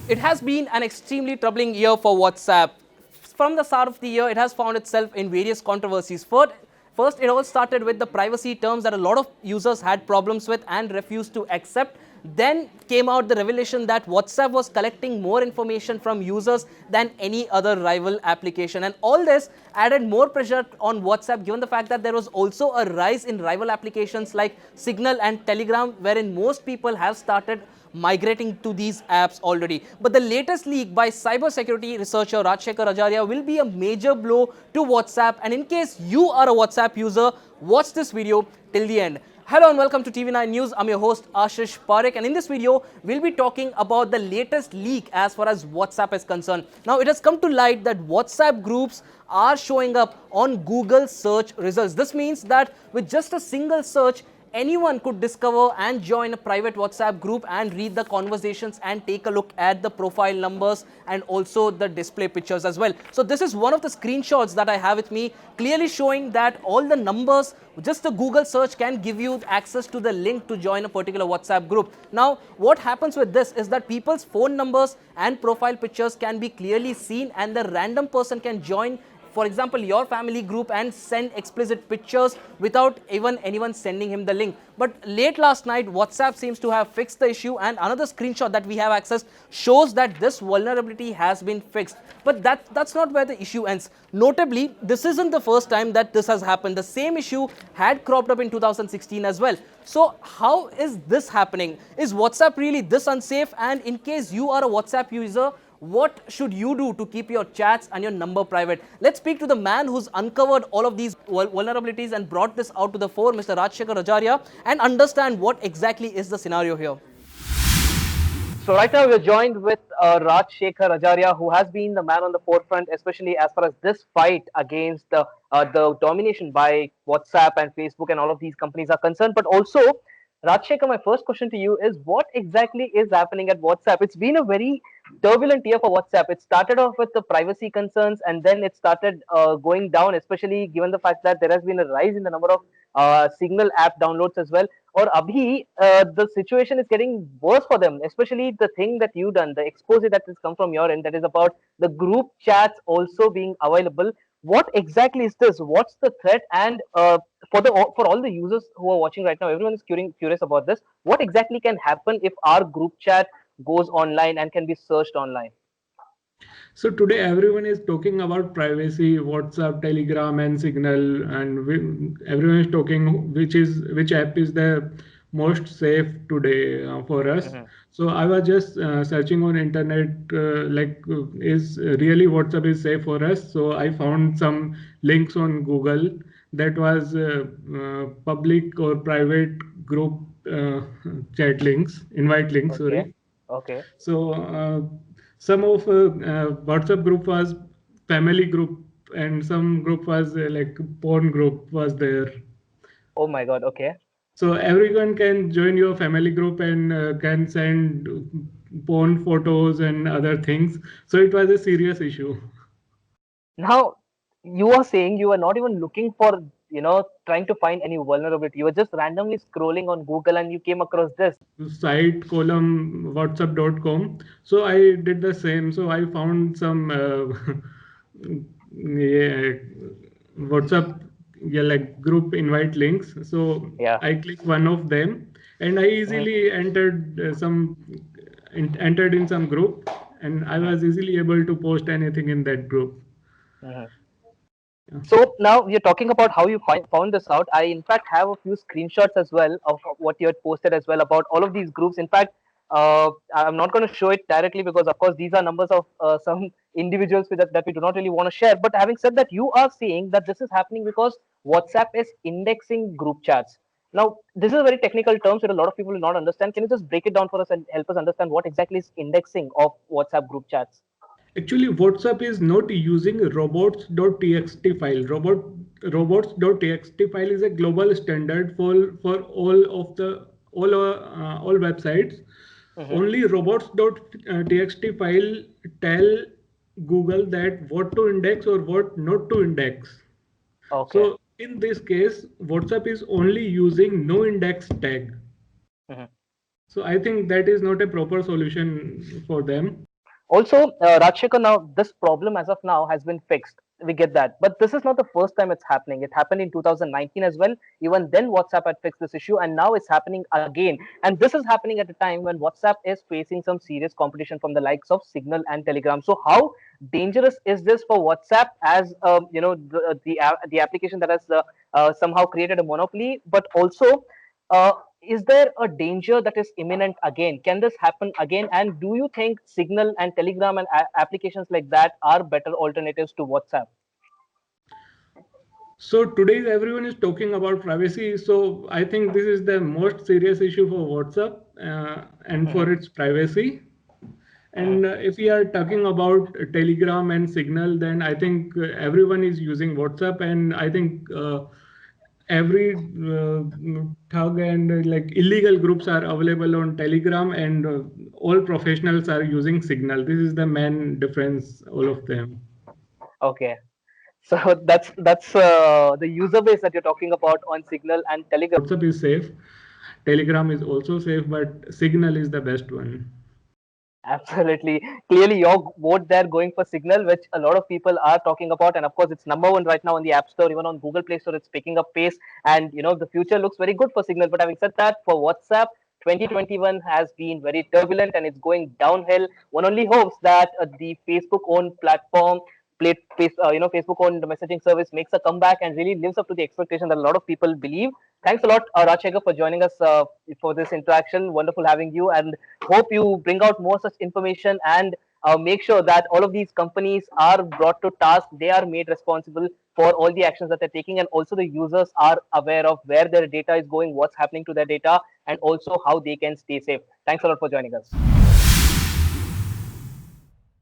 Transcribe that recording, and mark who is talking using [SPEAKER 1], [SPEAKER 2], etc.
[SPEAKER 1] It has been an extremely troubling year for WhatsApp. From the start of the year, it has found itself in various controversies. First, it all started with the privacy terms that a lot of users had problems with and refused to accept. Then came out the revelation that WhatsApp was collecting more information from users than any other rival application. And all this added more pressure on WhatsApp, given the fact that there was also a rise in rival applications like Signal and Telegram, wherein most people have started migrating to these apps already. But the latest leak by cybersecurity researcher Rajshekhar Ajarya will be a major blow to WhatsApp. And in case you are a WhatsApp user, watch this video till the end. Hello and welcome to TV9 News. I'm your host Ashish Parekh, and in this video, we'll be talking about the latest leak as far as WhatsApp is concerned. Now, it has come to light that WhatsApp groups are showing up on Google search results. This means that with just a single search, anyone could discover and join a private WhatsApp group and read the conversations and take a look at the profile numbers and also the display pictures as well. So this is one of the screenshots that I have with me, clearly showing that all the numbers, just the Google search can give you access to the link to join a particular WhatsApp group. Now, what happens with this is that people's phone numbers and profile pictures can be clearly seen, and the random person can join, for example, your family group and send explicit pictures without even anyone sending him the link. But late last night, WhatsApp seems to have fixed the issue, and another screenshot that we have accessed shows that this vulnerability has been fixed. But that's not where the issue ends. Notably, this isn't the first time that this has happened. The same issue had cropped up in 2016 as well. So how is this happening? Is WhatsApp really this unsafe? And in case you are a WhatsApp user, what should you do to keep your chats and your number private? Let's speak to the man who's uncovered all of these vulnerabilities and brought this out to the fore, Mr. Rajshekhar Ajarya, and understand what exactly is the scenario here. So right now we're joined with Rajshekhar Ajarya, who has been the man on the forefront, especially as far as this fight against the domination by WhatsApp and Facebook and all of these companies are concerned. But also, Rajshekhar, my first question to you is, what exactly is happening at WhatsApp? It's been a very turbulent year for WhatsApp. It started off with the privacy concerns, and then it started going down, especially given the fact that there has been a rise in the number of Signal app downloads as well. Or Abhi, the situation is getting worse for them, especially the thing that you done, the expose that has come from your end, that is about the group chats also being available. What exactly is this? What's the threat? And for all the users who are watching right now, everyone is curious about this. What exactly can happen if our group chat goes online and can be searched online?
[SPEAKER 2] So today everyone is talking about privacy, WhatsApp, Telegram, and Signal, and everyone is talking which app is the most safe today for us. So I was just searching on internet, is really WhatsApp is safe for us? So I found some links on Google that was public or private group chat links, invite links, sorry.
[SPEAKER 1] Okay.
[SPEAKER 2] So some of WhatsApp group was family group, and some group was like porn group was there.
[SPEAKER 1] Oh my God. Okay.
[SPEAKER 2] So everyone can join your family group and can send porn photos and other things. So it was a serious issue.
[SPEAKER 1] Now, you are saying you are not even looking for, trying to find any vulnerability. You were just randomly scrolling on Google and you came across this
[SPEAKER 2] site column whatsapp.com. So I did the same. So I found some yeah, WhatsApp, yeah, like group invite links. So
[SPEAKER 1] Yeah.
[SPEAKER 2] I clicked one of them, and I easily entered entered in some group, and I was easily able to post anything in that group.
[SPEAKER 1] So now you're talking about how you found this out. I in fact have a few screenshots as well of what you had posted as well about all of these groups. In fact, I'm not going to show it directly because of course these are numbers of some individuals that we do not really want to share. But having said that, you are saying that this is happening because WhatsApp is indexing group chats. Now, this is a very technical term, so a lot of people will not understand. Can you just break it down for us and help us understand what exactly is indexing of WhatsApp group chats?
[SPEAKER 2] Actually, WhatsApp is not using robots.txt file. Robots.txt file is a global standard for all websites. Only robots.txt file tell Google that what to index or what not to index.
[SPEAKER 1] Okay.
[SPEAKER 2] So in this case, WhatsApp is only using no index tag. So I think that is not a proper solution for them.
[SPEAKER 1] Also, Rajshekar, now this problem as of now has been fixed. We get that. But this is not the first time it's happening. It happened in 2019 as well. Even then, WhatsApp had fixed this issue, and now it's happening again. And this is happening at a time when WhatsApp is facing some serious competition from the likes of Signal and Telegram. So, how dangerous is this for WhatsApp as the application that has somehow created a monopoly, but also uh, is there a danger that is imminent again? Can this happen again? And do you think Signal and Telegram and applications like that are better alternatives to WhatsApp?
[SPEAKER 2] So today everyone is talking about privacy. So I think this is the most serious issue for WhatsApp and for its privacy. And if we are talking about Telegram and Signal, then I think everyone is using WhatsApp, and I think every thug and like illegal groups are available on Telegram, and all professionals are using Signal. This is the main difference, all of them.
[SPEAKER 1] Okay. So that's the user base that you're talking about on Signal and Telegram.
[SPEAKER 2] WhatsApp is safe, Telegram is also safe, but Signal is the best one.
[SPEAKER 1] Absolutely. Clearly, your vote there going for Signal, which a lot of people are talking about. And of course, it's number one right now on the App Store, even on Google Play Store, it's picking up pace. And, the future looks very good for Signal. But having said that, for WhatsApp, 2021 has been very turbulent and it's going downhill. One only hopes that the Facebook owned platform, Facebook owned messaging service makes a comeback and really lives up to the expectation that a lot of people believe. Thanks a lot, Rajshekar, for joining us for this interaction. Wonderful having you, and hope you bring out more such information and make sure that all of these companies are brought to task. They are made responsible for all the actions that they're taking, and also the users are aware of where their data is going, what's happening to their data, and also how they can stay safe. Thanks a lot for joining us.